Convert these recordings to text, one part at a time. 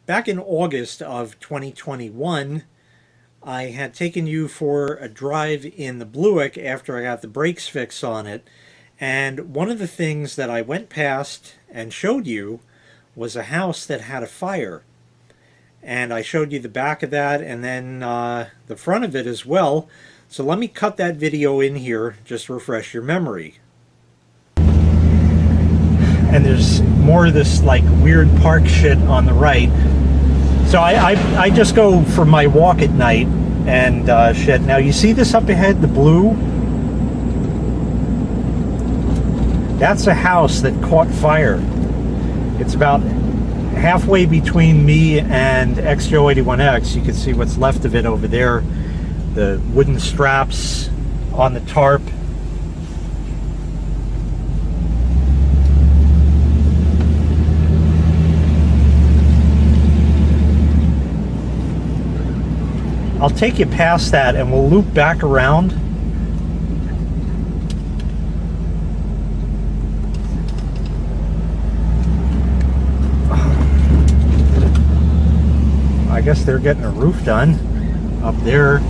Back in August of 2021, I had taken you for a drive in the Bluick after I got the brakes fixed on it. And one of the things that I went past and showed you was a house that had a fire. And I showed you the back of that and then the front of it as well. So let me cut that video in here just to refresh your memory. And there's more of this like weird park shit on the right. So I just go for my walk at night and shit. Now you see this up ahead, the blue? That's a house that caught fire. It's about halfway between me and XJO81X. You can see what's left of it over there. The wooden straps on the tarp. I'll take you past that and we'll loop back around. I guess they're getting a roof done up there.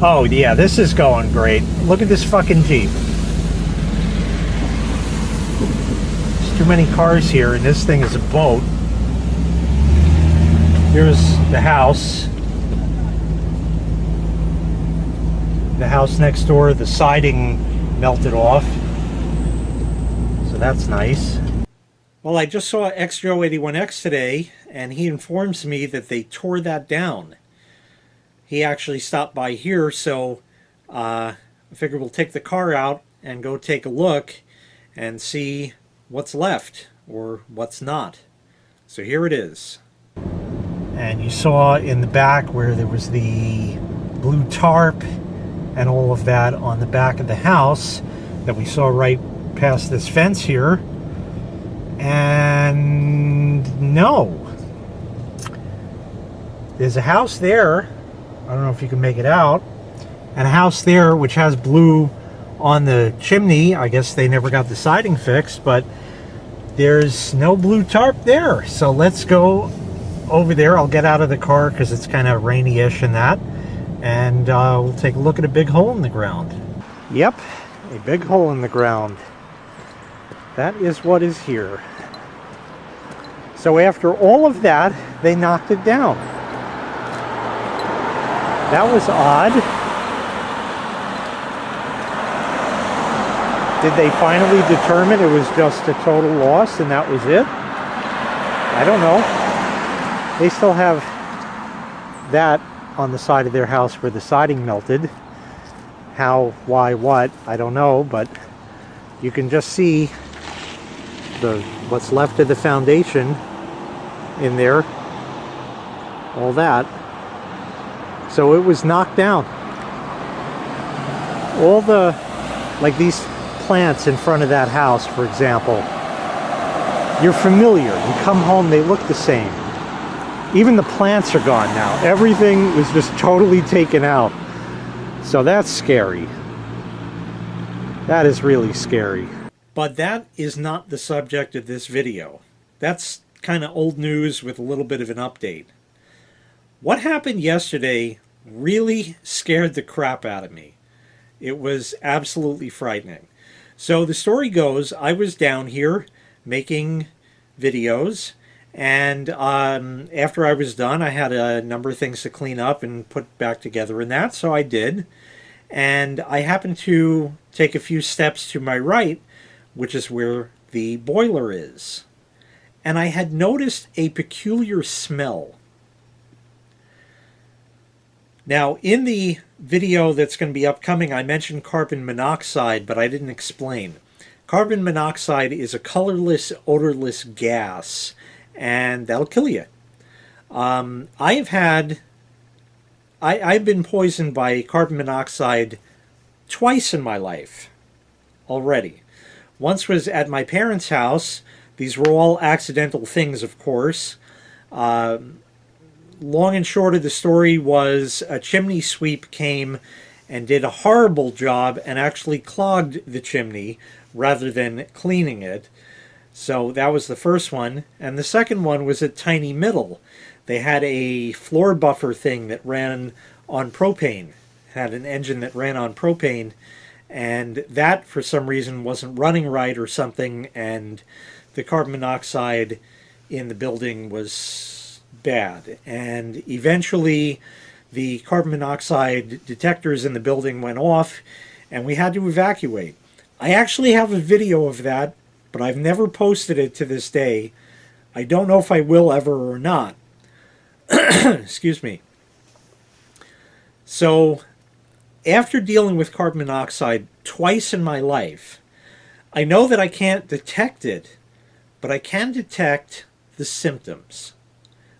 Oh yeah, this is going great. Look at this fucking Jeep. Too many cars here, and this thing is a boat. Here's the house. The house next door, the siding melted off. So that's nice. Well, I just saw XJO81X today, and he informs me that they tore that down. He actually stopped by here, so I figure we'll take the car out and go take a look and see what's left or what's not. So here it is. And you saw in the back where there was the blue tarp and all of that on the back of the house that we saw right past this fence here. And no, there's a house there. I don't know if you can make it out. And a house there which has blue on the chimney. I guess they never got the siding fixed, but there's no blue tarp there. So let's go over there. I'll get out of the car because it's kind of rainy-ish and that. And we'll take a look at a big hole in the ground. Yep, a big hole in the ground. That is what is here. So after all of that, they knocked it down. That was odd. Did they finally determine it was just a total loss and that was it? I don't know. They still have that on the side of their house where the siding melted. How, why, what, I don't know, but you can just see what's left of the foundation in there. All that. So it was knocked down. All the, like these plants in front of that house, for example, you're familiar. You come home, they look the same. Even the plants are gone now. Everything was just totally taken out. So that's scary. That is really scary. But that is not the subject of this video. That's kind of old news with a little bit of an update. What happened yesterday really scared the crap out of me. It was absolutely frightening. So the story goes, I was down here making videos, and after I was done, I had a number of things to clean up and put back together and that, so I did. And I happened to take a few steps to my right, which is where the boiler is. And I had noticed a peculiar smell. Now, in the video that's going to be upcoming, I mentioned carbon monoxide, but I didn't explain. Carbon monoxide is a colorless, odorless gas, and that'll kill you. I've been poisoned by carbon monoxide twice in my life already. Once was at my parents' house. These were all accidental things, of course. Long and short of the story was a chimney sweep came and did a horrible job and actually clogged the chimney rather than cleaning it. So that was the first one. And the second one was at Tiny Middle. They had a floor buffer thing that ran on propane, had an engine that ran on propane, and that for some reason wasn't running right or something, and the carbon monoxide in the building was bad. And eventually the carbon monoxide detectors in the building went off and we had to evacuate. I actually have a video of that, but I've never posted it to this day. I don't know if I will ever or not. Excuse me. So after dealing with carbon monoxide twice in my life, I know that I can't detect it, but I can detect the symptoms.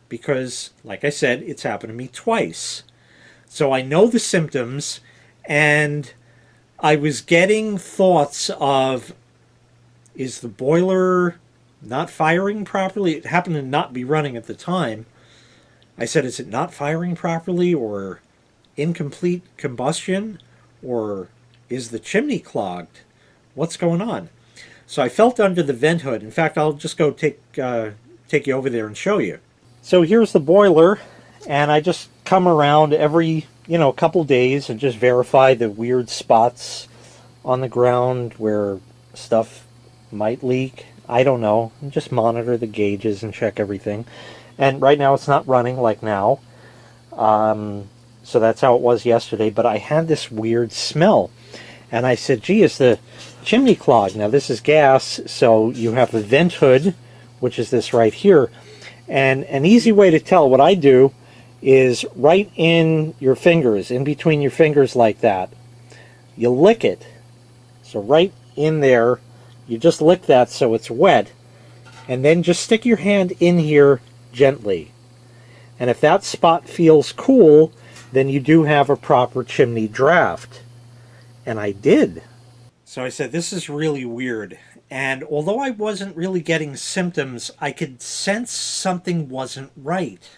Because, like I said, it's happened to me twice. So I know the symptoms, and I was getting thoughts of, is the boiler not firing properly? It happened to not be running at the time. I said, is it not firing properly, or incomplete combustion, or is the chimney clogged? What's going on? So I felt under the vent hood. In fact, I'll just go take you over there and show you. So here's the boiler, and I just come around every, couple days and just verify the weird spots on the ground where stuff might leak. I don't know. Just monitor the gauges and check everything. And right now it's not running like now. So that's how it was yesterday. But I had this weird smell. And I said, gee, is the chimney clogged? Now this is gas, so you have the vent hood, which is this right here. And an easy way to tell, what I do is right in your fingers, in between your fingers like that, you lick it. So right in there, you just lick that so it's wet, and then just stick your hand in here gently. And if that spot feels cool, then you do have a proper chimney draft. And I did. So I said, this is really weird. And although I wasn't really getting symptoms, I could sense something wasn't right.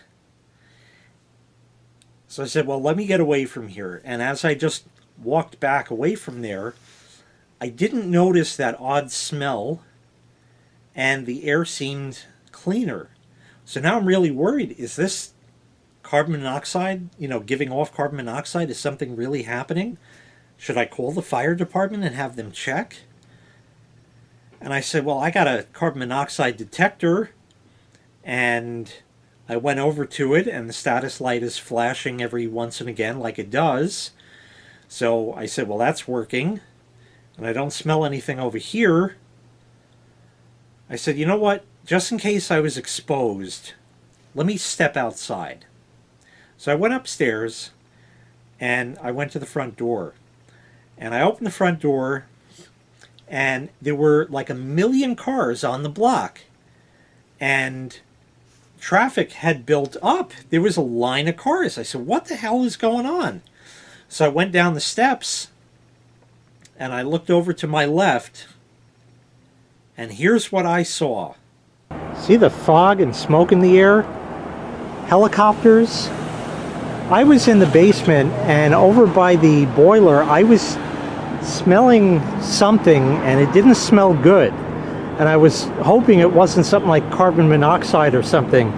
So I said, well, let me get away from here. And as I just walked back away from there, I didn't notice that odd smell, and the air seemed cleaner. So now I'm really worried. Is this carbon monoxide, giving off carbon monoxide? Is something really happening? Should I call the fire department and have them check? And I said, well, I got a carbon monoxide detector, and I went over to it, and the status light is flashing every once and again like it does. So I said, well, that's working, and I don't smell anything over here. I said, you know what? Just in case I was exposed, let me step outside. So I went upstairs, and I went to the front door. And I opened the front door, and there were like 1 million cars on the block. And traffic had built up. There was a line of cars. I said, what the hell is going on? So I went down the steps, and I looked over to my left, and here's what I saw. See the fog and smoke in the air? Helicopters? I was in the basement, and over by the boiler, I was smelling something, and it didn't smell good. And I was hoping it wasn't something like carbon monoxide or something.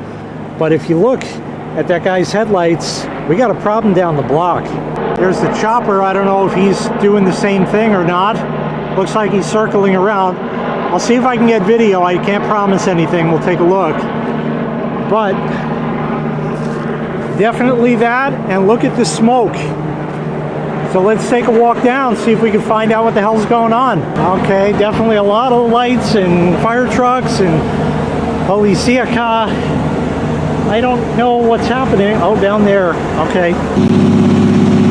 But if you look at that guy's headlights, we got a problem down the block. There's the chopper. I don't know if he's doing the same thing or not. Looks like he's circling around. I'll see if I can get video. I can't promise anything. We'll take a look. But definitely that, and look at the smoke. So let's take a walk down, see if we can find out what the hell's going on. Okay, definitely a lot of lights and fire trucks and policía. I don't know what's happening. Oh, down there. Okay.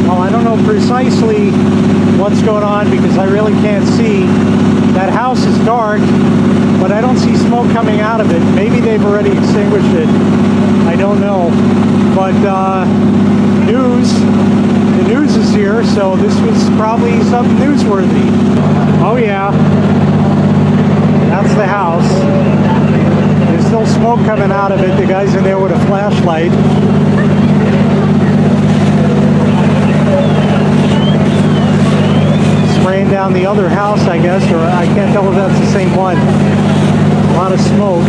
Well, I don't know precisely what's going on because I really can't see. That house is dark, but I don't see smoke coming out of it. Maybe they've already extinguished it. I don't know. But the news is here, so this was probably something newsworthy. Oh yeah, that's the house. There's still smoke coming out of it. The guy's in there with a flashlight. spraying down the other house, I guess, or I can't tell if that's the same one. A lot of smoke.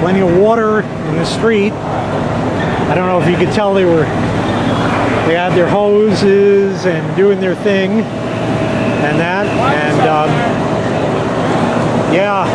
Plenty of water in the street. I don't know if you could tell they had their hoses and doing their thing and that, and yeah.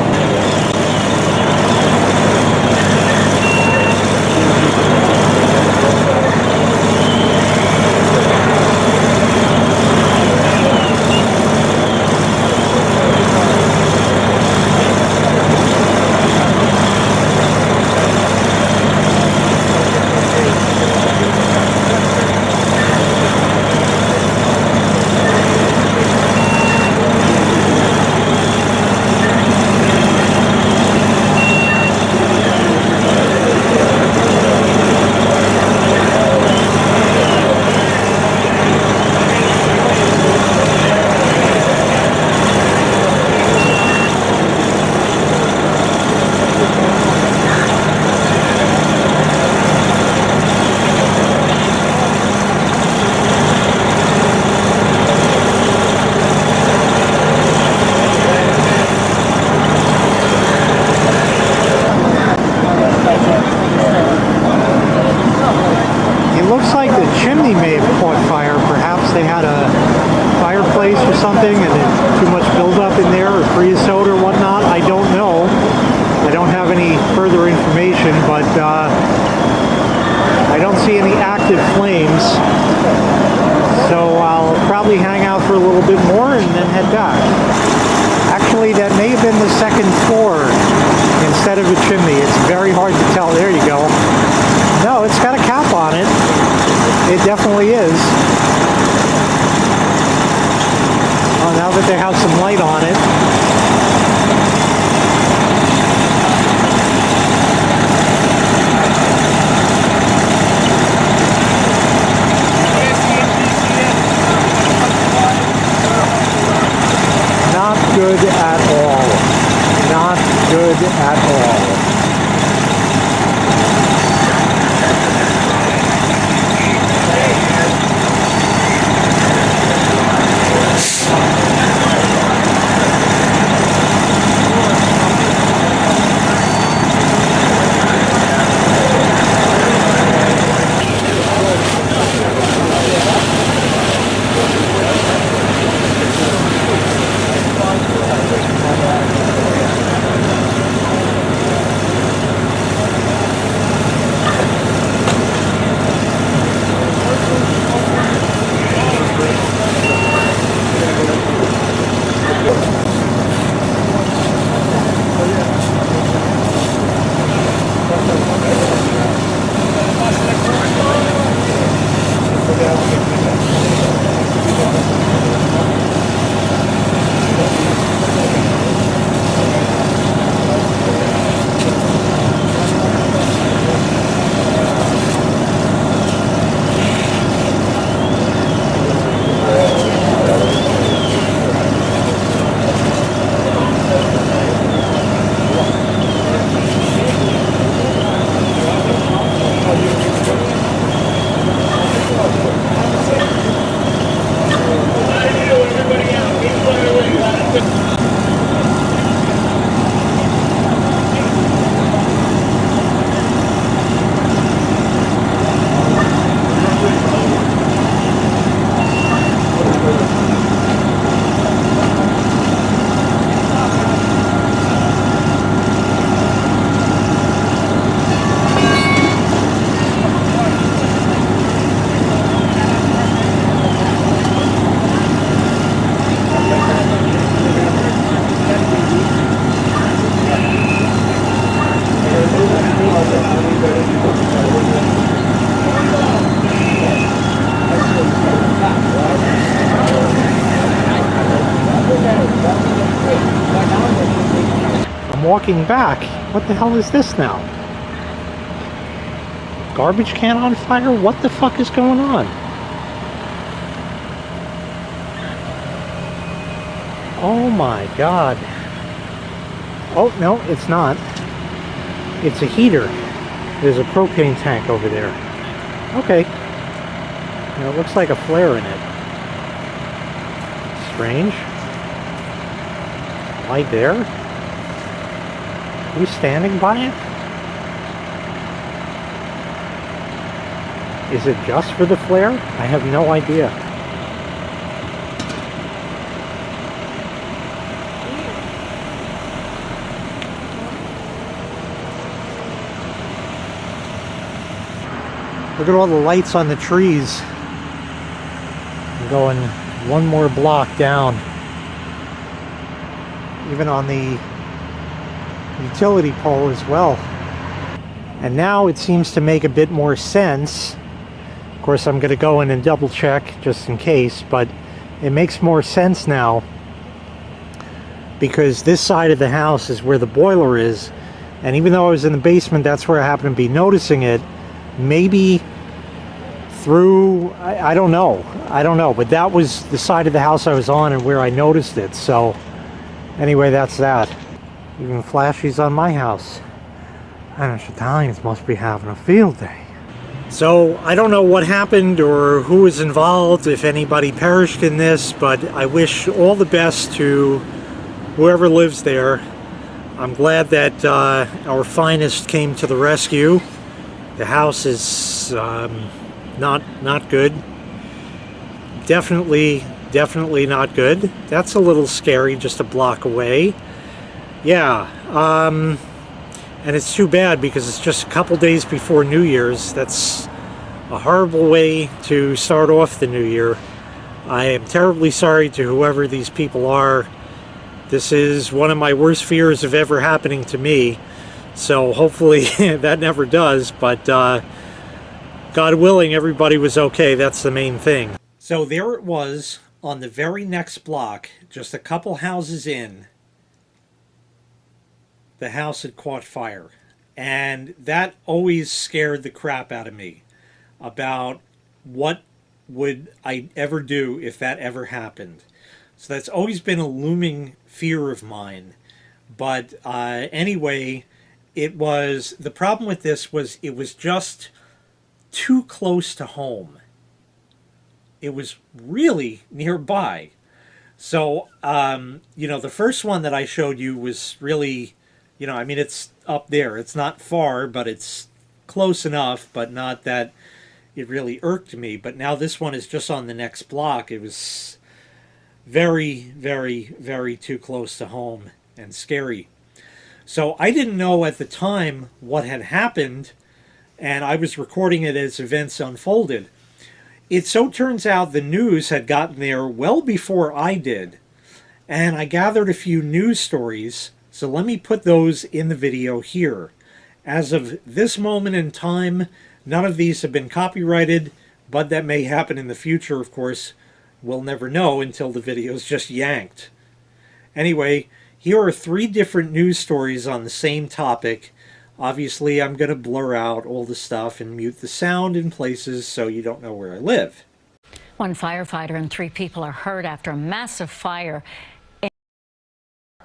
Something and then too much buildup in there or creosote or whatnot. I don't know. I don't have any further information, but I don't see any active flames. So I'll probably hang out for a little bit more and then head back. Actually, that may have been the second floor instead of a chimney. It's very hard to tell. There you go. No, it's got a cap on it. It definitely is. Now that they have some light on it. Not good at all. Not good at all. walking back. What the hell is this now? Garbage can on fire? What the fuck is going on? Oh my god. Oh, no, it's not. It's a heater. There's a propane tank over there. Okay. Now, it looks like a flare in it. Strange. Right there? Are you standing by it? Is it just for the flare? I have no idea. Look at all the lights on the trees. I'm going one more block down. Even on the utility pole as well. And now it seems to make a bit more sense. Of course, I'm going to go in and double check just in case, but it makes more sense now because this side of the house is where the boiler is, and even though I was in the basement, that's where I happen to be noticing it. Maybe through, I don't know, but that was the side of the house I was on and where I noticed it. So anyway, that's that. Even flashies on my house. Irish Italians must be having a field day. So I don't know what happened or who was involved, if anybody perished in this, but I wish all the best to whoever lives there. I'm glad that our finest came to the rescue. The house is not good. Definitely not good. That's a little scary, just a block away. Yeah, and it's too bad because it's just a couple days before New Year's. That's a horrible way to start off the new year. I am terribly sorry to whoever these people are. This is one of my worst fears of ever happening to me. So hopefully that never does, but God willing, everybody was okay. That's the main thing. So there it was on the very next block, just a couple houses in. The house had caught fire, and that always scared the crap out of me about what would I ever do if that ever happened. So that's always been a looming fear of mine. But anyway, the problem with this was it was just too close to home. It was really nearby. So, the first one that I showed you was really, I mean, it's up there. It's not far, but it's close enough, but not that it really irked me. But now this one is just on the next block. It was very, very, very too close to home and scary. So I didn't know at the time what had happened, and I was recording it as events unfolded. It so turns out the news had gotten there well before I did, and I gathered a few news stories, so let me put those in the video here. As of this moment in time, none of these have been copyrighted, but that may happen in the future, of course. We'll never know until the video is just yanked. Anyway, here are 3 different news stories on the same topic. Obviously, I'm going to blur out all the stuff and mute the sound in places so you don't know where I live. One firefighter and 3 people are hurt after a massive fire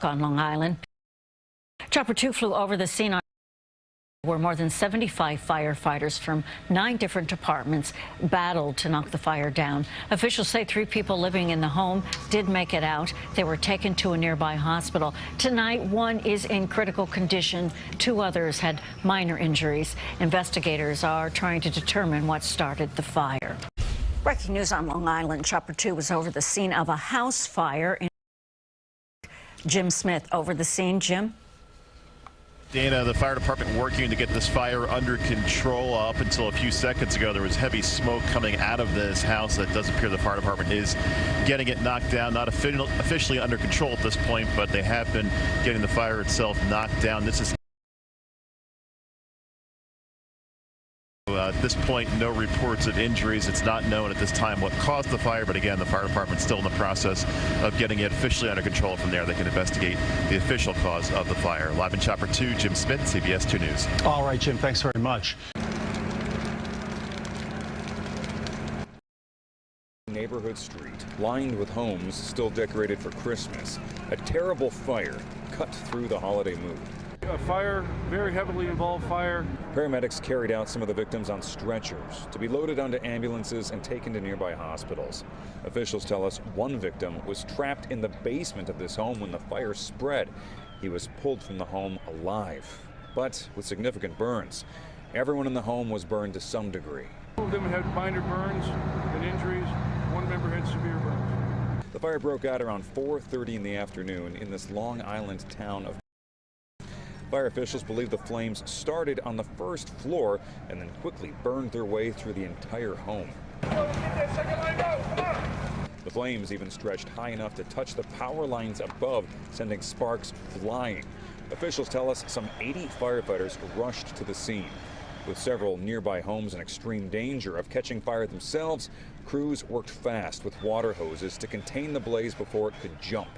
on Long Island. Chopper 2 flew over the scene on where more than 75 firefighters from 9 different departments battled to knock the fire down. Officials say 3 people living in the home did make it out. They were taken to a nearby hospital. Tonight, 1 is in critical condition. 2 others had minor injuries. Investigators are trying to determine what started the fire. Breaking news on Long Island. Chopper 2 was over the scene of a house fire. Jim Smith over the scene. Jim? Dana, the fire department working to get this fire under control. Up until a few seconds ago, there was heavy smoke coming out of this house. That does appear the fire department is getting it knocked down. Not officially under control at this point, but they have been getting the fire itself knocked down. This is At this point, no reports of injuries. It's not known at this time what caused the fire, but again, the fire department's still in the process of getting it officially under control. From there, they can investigate the official cause of the fire. Live in Chopper 2, Jim Smith, CBS 2 News. All right, Jim, thanks very much. Neighborhood street, lined with homes still decorated for Christmas. A terrible fire cut through the holiday mood. A fire, very heavily involved fire. Paramedics carried out some of the victims on stretchers to be loaded onto ambulances and taken to nearby hospitals. Officials tell us one victim was trapped in the basement of this home when the fire spread. He was pulled from the home alive, but with significant burns. Everyone in the home was burned to some degree. Two of them had minor burns and injuries. One member had severe burns. The fire broke out around 4:30 in the afternoon in this Long Island town of. Fire officials believe the flames started on the first floor and then quickly burned their way through the entire home. The flames even stretched high enough to touch the power lines above, sending sparks flying. Officials tell us some 80 firefighters rushed to the scene. With several nearby homes in extreme danger of catching fire themselves, crews worked fast with water hoses to contain the blaze before it could jump.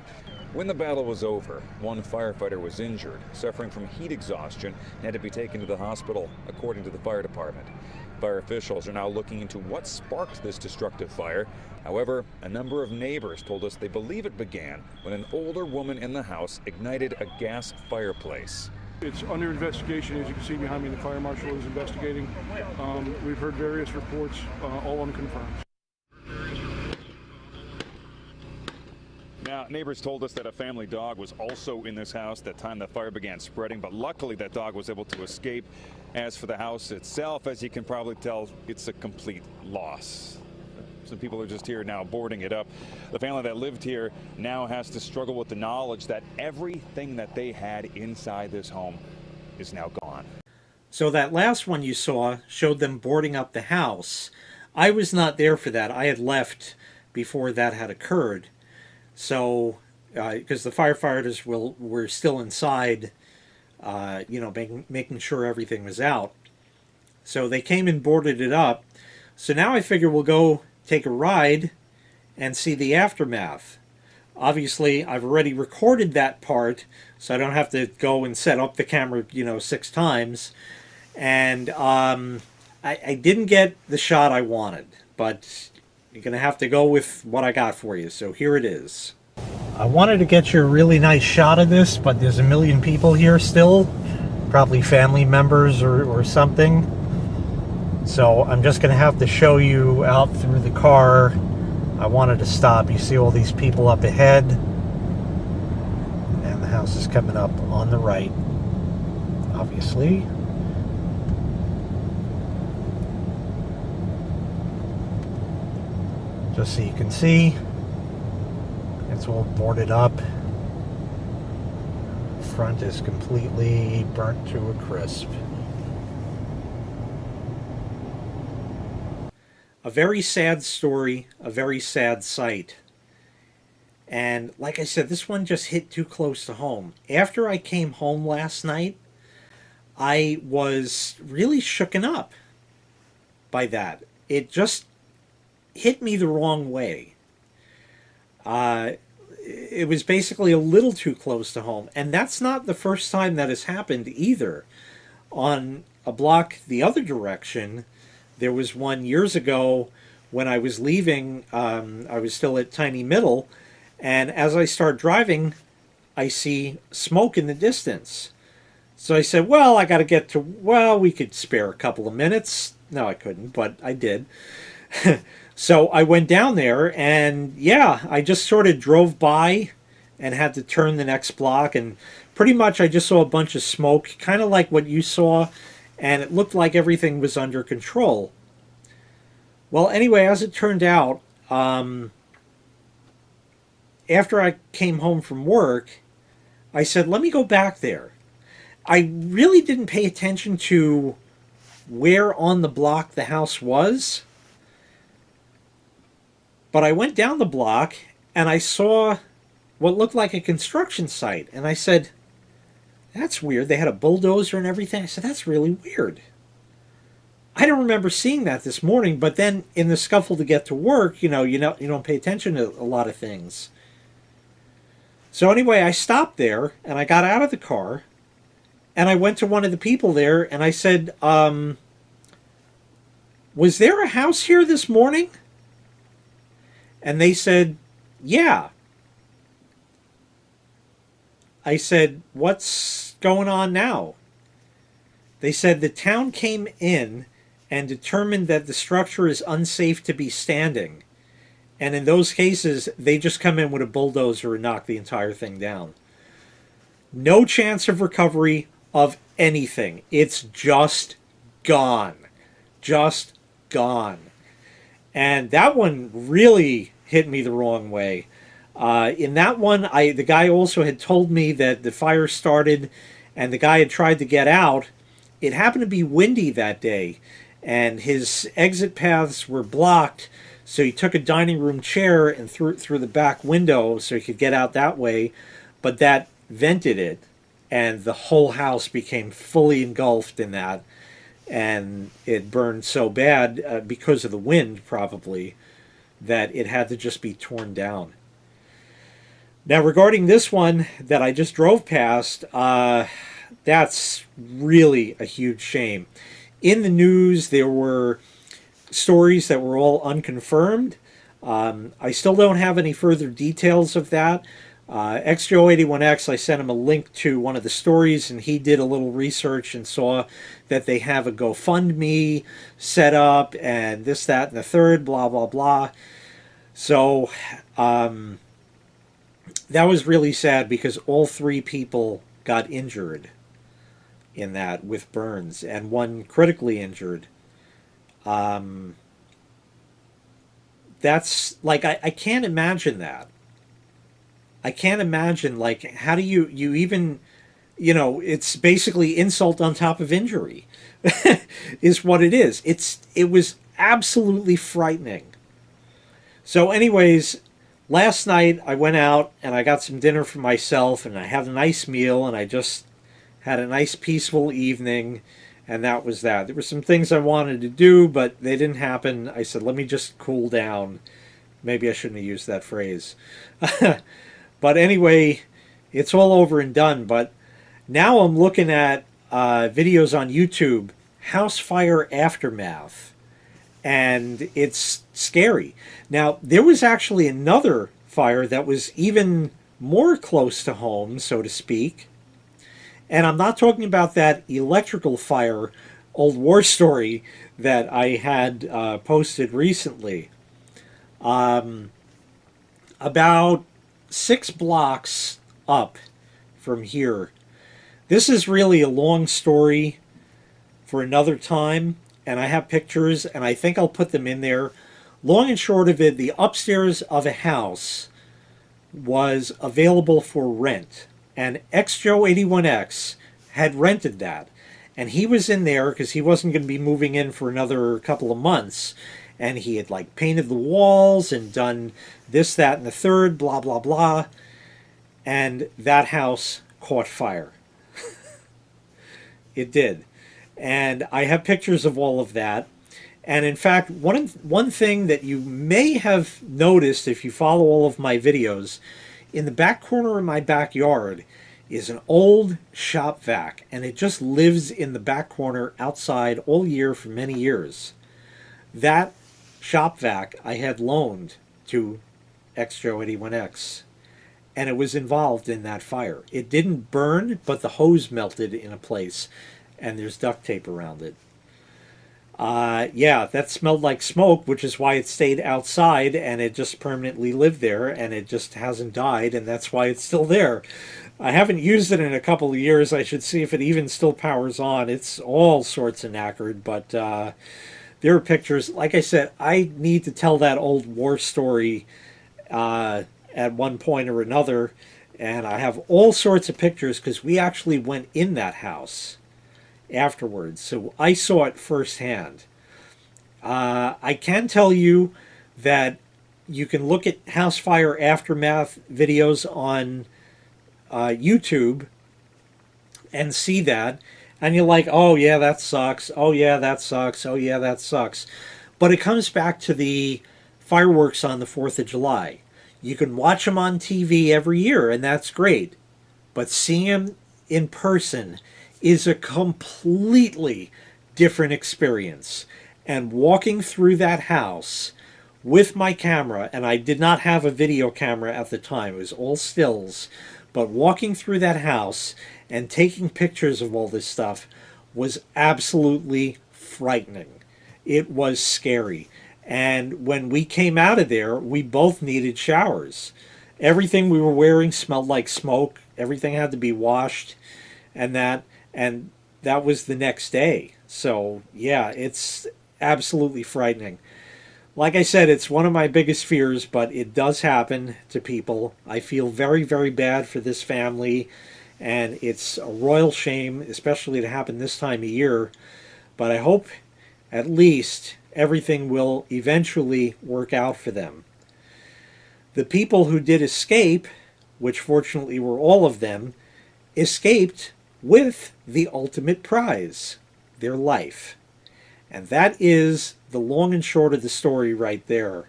When the battle was over, one firefighter was injured, suffering from heat exhaustion, and had to be taken to the hospital, according to the fire department. Fire officials are now looking into what sparked this destructive fire. However, a number of neighbors told us they believe it began when an older woman in the house ignited a gas fireplace. It's under investigation. As you can see behind me, the fire marshal is investigating. We've heard various reports, all unconfirmed. Now, neighbors told us that a family dog was also in this house that time the fire began spreading, but luckily that dog was able to escape. As for the house itself, as you can probably tell, it's a complete loss. Some people are just here now boarding it up. The family that lived here now has to struggle with the knowledge that everything that they had inside this home is now gone. So that last one you saw showed them boarding up the house. I was not there for that. I had left before that had occurred. So, because the firefighters were still inside, making sure everything was out. So they came and boarded it up. So now I figure we'll go take a ride and see the aftermath. Obviously, I've already recorded that part, so I don't have to go and set up the camera, 6 times. And I didn't get the shot I wanted, but you're going to have to go with what I got for you, so here it is. I wanted to get you a really nice shot of this, but there's a million people here still, probably family members or something. So I'm just going to have to show you out through the car. I wanted to stop. You see all these people up ahead, and the house is coming up on the right, obviously. Just so you can see, it's all boarded up. Front is completely burnt to a crisp. A very sad story, a very sad sight. And like I said, this one just hit too close to home. After I came home last night, I was really shooken up by that. It just hit me the wrong way. It was basically a little too close to home. And that's not the first time that has happened either. On a block the other direction, there was one years ago when I was leaving. I was still at Tiny Middle, and as I start driving, I see smoke in the distance. So I said, well, I got to get to, we could spare a couple of minutes. No, I couldn't, but I did. So I went down there, and yeah, I just sort of drove by and had to turn the next block, and pretty much I just saw a bunch of smoke, kind of like what you saw, and it looked like everything was under control. Well, anyway, as it turned out, after I came home from work, I said, let me go back there. I really didn't pay attention to where on the block the house was, but I went down the block and I saw what looked like a construction site, and I said, that's weird. They had a bulldozer and everything. I said, that's really weird. I don't remember seeing that this morning, but then in the scuffle to get to work, you don't pay attention to a lot of things. So anyway, I stopped there and I got out of the car and I went to one of the people there and I said, was there a house here this morning? And they said, yeah. I said, what's going on now? They said the town came in and determined that the structure is unsafe to be standing. And in those cases, they just come in with a bulldozer and knock the entire thing down. No chance of recovery of anything. It's just gone. Just gone. And that one really hit me the wrong way. In that one, the guy also had told me that the fire started and the guy had tried to get out. It happened to be windy that day, and his exit paths were blocked, so he took a dining room chair and threw it through the back window so he could get out that way, but that vented it, and the whole house became fully engulfed in that, and it burned so bad, because of the wind probably, that it had to just be torn down. Now, regarding this one that I just drove past, that's really a huge shame. In the news, there were stories that were all unconfirmed. I still don't have any further details of that. XJO81X, I sent him a link to one of the stories, and he did a little research and saw that they have a GoFundMe set up, and this, that, and the third, blah, blah, blah. So, that was really sad because all three people got injured in that with burns, and one critically injured. That's like, I can't imagine that. I can't imagine, like, how do you even, it's basically insult on top of injury is what it is. It was absolutely frightening. So anyways, last night I went out and I got some dinner for myself and I had a nice meal and I just had a nice peaceful evening, and that was that. There were some things I wanted to do, but they didn't happen. I said, let me just cool down. Maybe I shouldn't have used that phrase. But anyway, it's all over and done. But now I'm looking at videos on YouTube, house fire aftermath, and it's scary. Now, there was actually another fire that was even more close to home, so to speak. And I'm not talking about that electrical fire, old war story that I had posted recently. About 6 blocks up from here. This is really a long story for another time, and I have pictures, and I think I'll put them in there. Long and short of it, the upstairs of a house was available for rent, and XJO81X had rented that, and he was in there because he wasn't going to be moving in for another couple of months, and he had like painted the walls and done this, that, and the third, blah, blah, blah, and that house caught fire. It did. And I have pictures of all of that. And in fact, one thing that you may have noticed if you follow all of my videos, in the back corner of my backyard is an old shop vac, and it just lives in the back corner outside all year for many years. That shop vac I had loaned to XJO81X, and it was involved in that fire. It didn't burn, but the hose melted in a place, and there's duct tape around it. Yeah, that smelled like smoke, which is why it stayed outside, and it just permanently lived there, and it just hasn't died, and that's why it's still there. I haven't used it in a couple of years. I should see if it even still powers on. It's all sorts of knackered, but there are pictures. Like I said, I need to tell that old war story at one point or another, and I have all sorts of pictures because we actually went in that house afterwards, so I saw it firsthand. I can tell you that you can look at house fire aftermath videos on YouTube and see that, And you're like, oh yeah, that sucks. Oh yeah, that sucks. Oh yeah, that sucks. But it comes back to the fireworks on the 4th of July. You can watch them on TV every year, and that's great. But seeing them in person is a completely different experience. And walking through that house with my camera, and I did not have a video camera at the time, it was all stills, but walking through that house and taking pictures of all this stuff was absolutely frightening. It was scary. And when we came out of there, we both needed showers. Everything we were wearing smelled like smoke. Everything had to be washed and that was the next day. So, yeah, it's absolutely frightening. Like I said, it's one of my biggest fears, but it does happen to people. I feel very, very bad for this family, and it's a royal shame, especially to happen this time of year. But I hope at least everything will eventually work out for them. The people who did escape, which fortunately were all of them, escaped with the ultimate prize, their life. And that is the long and short of the story right there.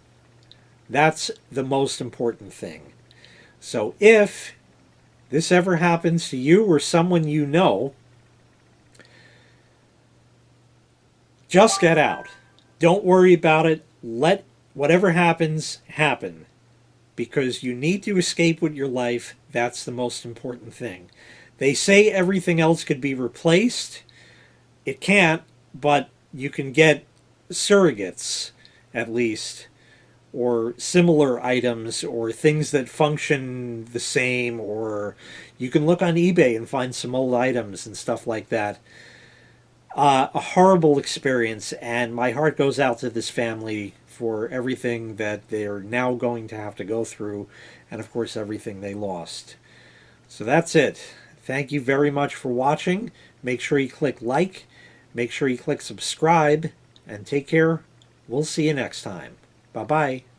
That's the most important thing. So if this ever happens to you or someone you know, just get out. Don't worry about it. Let whatever happens, happen. Because you need to escape with your life. That's the most important thing. They say everything else could be replaced. It can't, but you can get surrogates, at least, or similar items, or things that function the same, or you can look on eBay and find some old items and stuff like that. A horrible experience, and my heart goes out to this family for everything that they're now going to have to go through, and of course everything they lost. So that's it. Thank you very much for watching. Make sure you click like, make sure you click subscribe, and take care. We'll see you next time. Bye-bye.